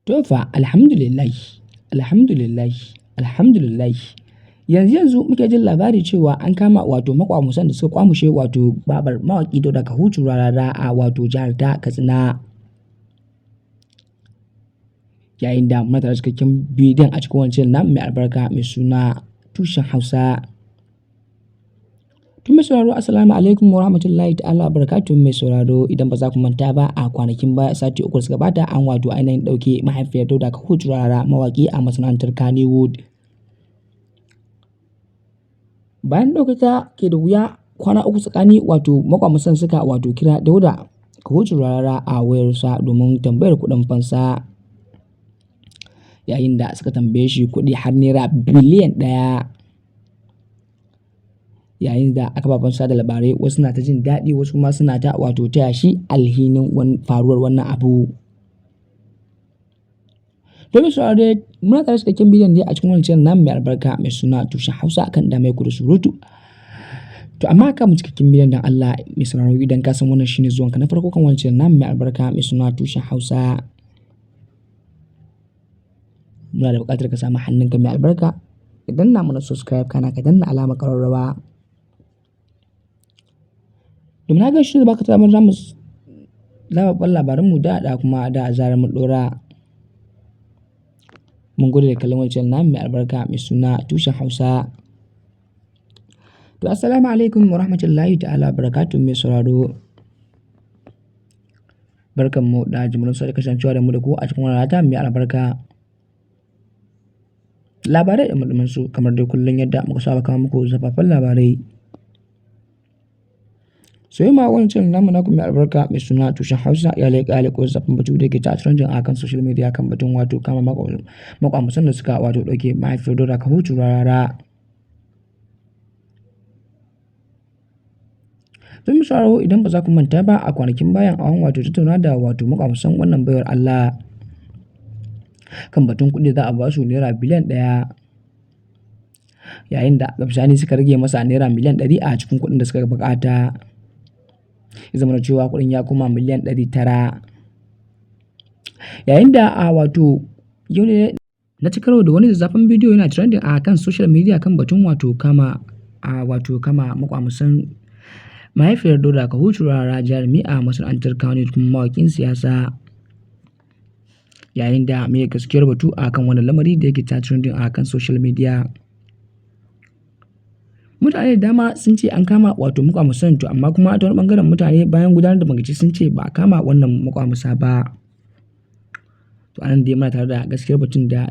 To fa alhamdulillah. Yanzu muke jin labari cewa an kama maƙwamusan da suka ƙwamushe babar mawaƙi Dauda Kahutu Rarara a jihar ta Katsina. Yayin da muna tare da cikakken bidiyon a cikin wancan namu mai albarka mai suna Tushen Hausa. Tun mai sauraro assalamu alaikum wa rahmatullahi ta'ala wa barakatuhu mai sauraro, idan ba za ku manta ba a kwanakin baya sati 3 da suka gabata an ainihin ɗauke mahaifiyar Dauda Kahutu Rarara mawaƙi a masana'antar Kannywood. Bayan ɗauke ta ke da wuya kwana 3 tsakani maƙwamusan suka kira Dauda Kahutu Rarara a wayarsa domin tambayar kuɗin fansa. Yayin da suka tambaye shi kuɗi har naira biliyan 1. Yayin da a kafafen sada labarai wasu na ta jin daɗi wasu kuma suna ta taya shi alhinin faruwar wannan abu. Domin sauraro muna tare da cikakken bidiyon ne a cikin wancan namu mai albarka mai suna Tushen Hausa kan da mai ku da surutu. To amma kafin cikakken bidiyon dan Allah mai sauraro, idan ka san wannan shine zuwanka na farko kan wancan namu mai albarka mai suna Tushen Hausa, muna da buƙatar ka samu hannunka mai albarka ka danna mana subscribe kana ka danna alamar ƙararrawa. Domin haka shi ne baka ta damar zamu labaranmu da kuma da zarar mun ɗora. Mun gode da kallon wancan namu mai albarka mai suna Tushen Hausa. To assalamu alaikum wa rahmatullahi ta'ala wa barakatuhu mai sauraro. Barkanmu da jimirin da kasancewa da mu da ku a cikin wannan rana mai albarka. Labarai da muɗumin su kamar dai kullum yadda muka saba kawo muku zafafan labarai. Sai ma wancan namu naku mai albarka mai suna Tushen Hausa ya leƙo zafin batu da ke ta trending a kan social media kan batun kama maƙwamusan da suka ɗauke mahaifiyar Dauda Kahutu Rarara. Don misali idan ba za ku manta ba a kwanakin bayan an tattauna da maƙwamusan wannan baiwar Allah kan batun kuɗi za a ba su naira biliyan 1, yayin da bisani suka rage masa naira miliyan 100 a cikin kuɗin da suka buƙata. Ya zama cewa kuɗin ya koma miliyan 900. Yayin da yau ne na ci karo da wani zazzafan bidiyo yana trending a kan social media kan batun kama maƙwamusan mahaifiyar Dauda Kahutu Rarara jarumi a masana'antar Kannywood kuma mawaƙin siyasa. Yayin da mai gaskiyar batu a kan wannan lamari da yake ta trending a kan social media. Mutane da dama sun ce an kama maƙwamusan, to amma kuma ta wani ɓangaren mutane bayan gudanar da bincike sun ce ba a kama wannan maƙwamusa ba. To anan dai muna tare da gaskiyar batun da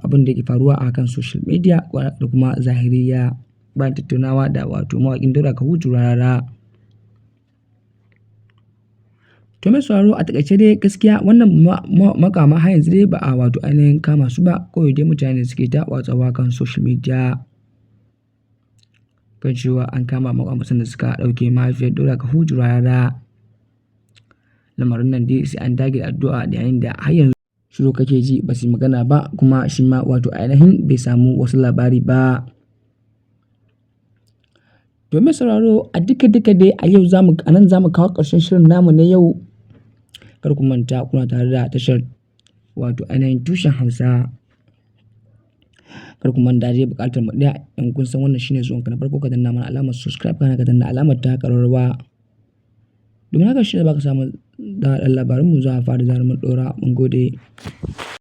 abin da yake faruwa a kan social media da kuma zahiriya bayan tattaunawa da mawaƙin Dauda Kahutu Rarara. To mai sauraro a taƙaice dai gaskiya wannan makama har yanzu dai ba a ainihin kama su ba, kawai dai mutane suke ta watsawa kan social media kan cewa an kama maƙwamusan da suka ɗauke mahaifiyar Dauda Kahutu Rarara. Lamarin nan dai sai an dage da addu'a da yayin da har yanzu shiru kake ji ba su magana ba, kuma shi ma ainihin bai samu wasu labari ba. To mai sauraro a duka dai a yau anan zamu kawo ƙarshen shirin namu na yau. Kar ku manta kuna tare da tashar ainihin Tushen Hausa. Kar ku manta dai buƙatar mu ɗaya, in kun san wannan shine zuwanka na farko ka danna mana alamar subscribe kana ka danna alamar ta ƙararrawa. Domin haka shi ne baka samu da labaranmu za a fara zarar mun ɗora. Mun gode.